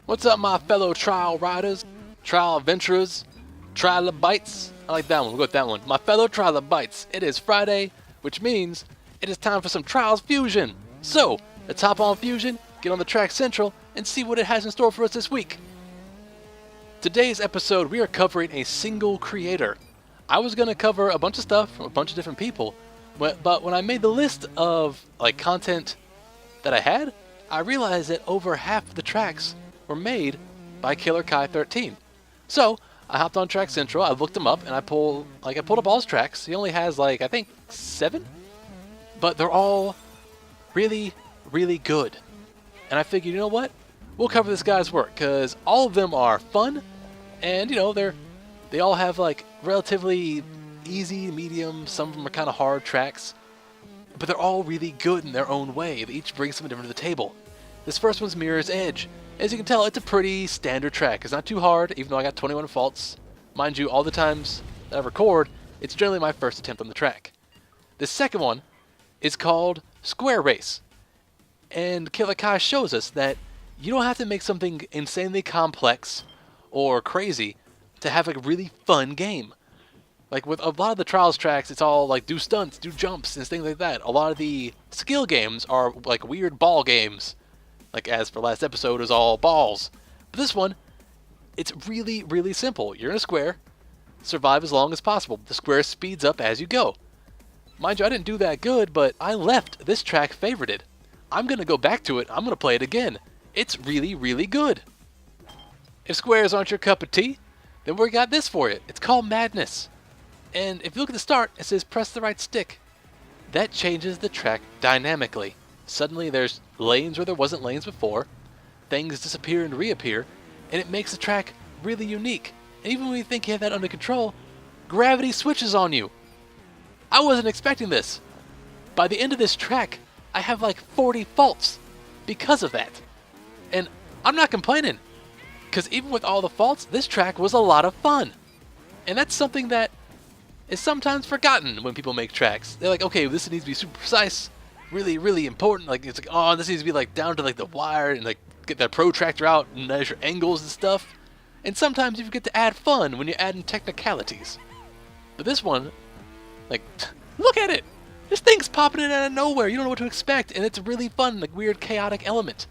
What's up, my fellow trial riders, trial adventurers, trilobites? I like that one. We'll go with that one. My fellow trilobites, it is Friday, which means it is time for some Trials Fusion. So, let's hop on Fusion, get on the Track Central, and see what it has in store for us this week. Today's episode, we are covering a single creator. I was going to cover a bunch of stuff from a bunch of different people, but when I made the list of content that I had, I realized that over half of the tracks were made by Killer Kai 13. So I hopped on Track Central, I looked him up, and I pulled up all his tracks. He only has I think 7, but they're all really, really good. And I figured, you know what? We'll cover this guy's work because all of them are fun, and they all have relatively easy, medium. Some of them are kind of hard tracks, but they're all really good in their own way. They each bring something different to the table. This first one's Mirror's Edge. As you can tell, it's a pretty standard track. It's not too hard, even though I got 21 faults. Mind you, all the times that I record, it's generally my first attempt on the track. The second one is called Square Race. And Killer Kai shows us that you don't have to make something insanely complex or crazy to have a really fun game. With a lot of the Trials tracks, it's all do stunts, do jumps, and things like that. A lot of the skill games are weird ball games. As for last episode, it was all balls. But this one, it's really, really simple. You're in a square, survive as long as possible. The square speeds up as you go. Mind you, I didn't do that good, but I left this track favorited. I'm going to go back to it. I'm going to play it again. It's really, really good. If squares aren't your cup of tea, then we got this for you. It's called Madness. And if you look at the start, it says press the right stick. That changes the track dynamically. Suddenly there's lanes where there wasn't lanes before, things disappear and reappear, and it makes the track really unique. And even when you think you have that under control, gravity switches on you. I wasn't expecting this. By the end of this track, I have 40 faults because of that. And I'm not complaining, because even with all the faults, this track was a lot of fun. And that's something that is sometimes forgotten when people make tracks. They're okay, this needs to be super precise, really, really important. Oh, this needs to be down to the wire and get that protractor out and measure angles and stuff. And sometimes you forget to add fun when you're adding technicalities. But this one, look at it. This thing's popping in out of nowhere. You don't know what to expect, and it's a really fun, weird, chaotic element.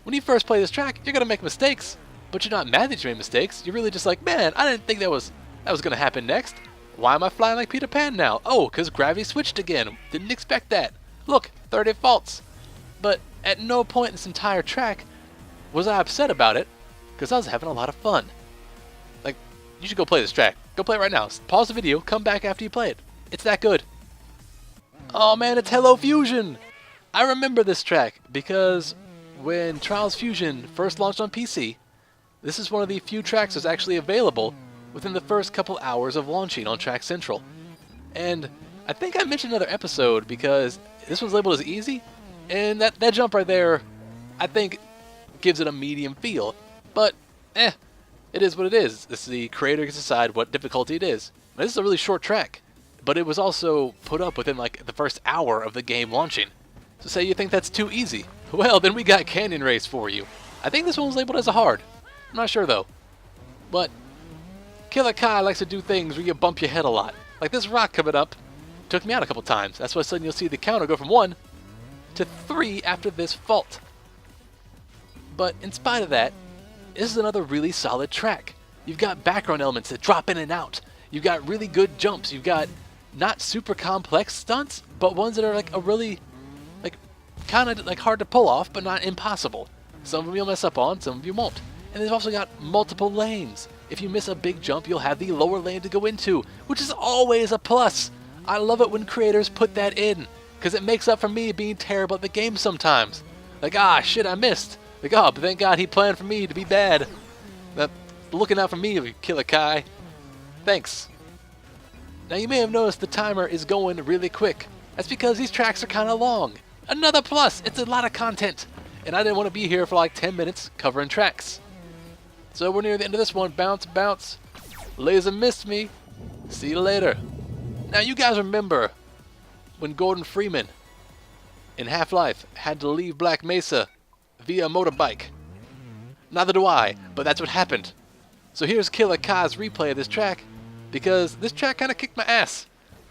When you first play this track, you're gonna make mistakes, but you're not mad that you made mistakes. You're really just man, I didn't think that was gonna happen next. Why am I flying like Peter Pan now? Oh, because gravity switched again. Didn't expect that. Look, 30 faults. But at no point in this entire track was I upset about it, because I was having a lot of fun. You should go play this track. Go play it right now. Pause the video, come back after you play it. It's that good. Oh man, it's Hello Fusion! I remember this track because when Trials Fusion first launched on PC, this is one of the few tracks that's actually available within the first couple hours of launching on Track Central. And I think I mentioned another episode because this one's labeled as easy, and that jump right there, I think, gives it a medium feel. But, it is what it is. The creator gets to decide what difficulty it is. Now, this is a really short track, but it was also put up within the first hour of the game launching. So say you think that's too easy. Well, then we got Canyon Race for you. I think this one was labeled as a hard. I'm not sure though. But Killer Kai likes to do things where you bump your head a lot. Like this rock coming up took me out a couple times. That's why suddenly you'll see the counter go from 1 to 3 after this fault. But in spite of that, this is another really solid track. You've got background elements that drop in and out. You've got really good jumps. You've got not super complex stunts, but ones that are a really kind of hard to pull off, but not impossible. Some of them you'll mess up on, some of you won't. And they've also got multiple lanes. If you miss a big jump, you'll have the lower lane to go into, which is always a plus. I love it when creators put that in, because it makes up for me being terrible at the game sometimes. Shit, I missed. But thank God he planned for me to be bad. Looking out for me, Killer Kai. Thanks. Now you may have noticed the timer is going really quick. That's because these tracks are kind of long. Another plus, it's a lot of content. And I didn't want to be here for 10 minutes covering tracks. So we're near the end of this one. Bounce, bounce. Laser missed me. See you later. Now you guys remember when Gordon Freeman in Half-Life had to leave Black Mesa via motorbike. Neither do I, but that's what happened. So here's Killer Kai's replay of this track, because this track kind of kicked my ass,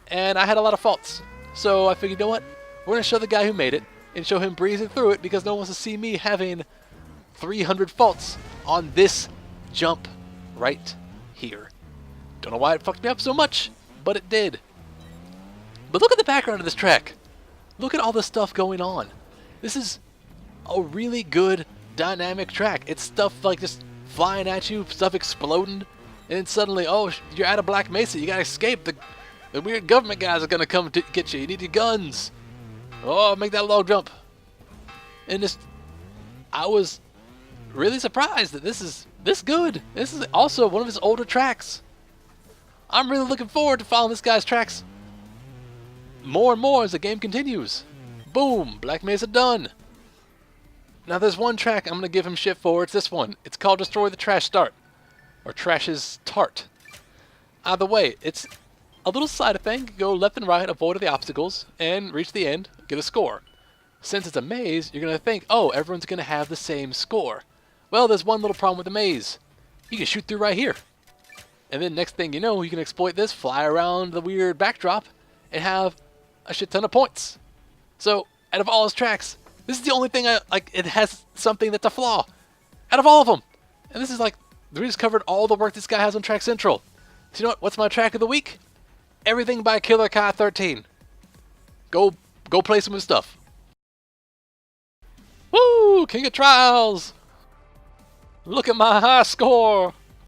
and I had a lot of faults. So I figured, you know what? We're going to show the guy who made it, and show him breezing through it, because no one wants to see me having 300 faults on this jump right here. Don't know why it fucked me up so much, but it did. But look at the background of this track. Look at all the stuff going on. This is a really good dynamic track. It's stuff like just flying at you, stuff exploding, and then suddenly, oh, you're at a Black Mesa, you gotta escape. The weird government guys are gonna come to get you. You need your guns. Oh, make that log jump. And just, I was really surprised that this is this good. This is also one of his older tracks. I'm really looking forward to following this guy's tracks more and more as the game continues. Boom, Black Mesa done. Now there's one track I'm going to give him shit for. It's this one. It's called Destroy the Trashstart, or Trash's Tart. Either way, it's a little side thing. Go left and right, avoid the obstacles, and reach the end, get a score. Since it's a maze, you're going to think, oh, everyone's going to have the same score. Well, there's one little problem with the maze. You can shoot through right here. And then next thing you know, you can exploit this, fly around the weird backdrop, and have a shit ton of points. So, out of all his tracks, this is the only thing it has something that's a flaw. Out of all of them. And this is like, we just covered all the work this guy has on Track Central. So you know what? What's my track of the week? Everything by Killer Kai 13. Go play some of his stuff. Woo! King of Trials! Look at my high score!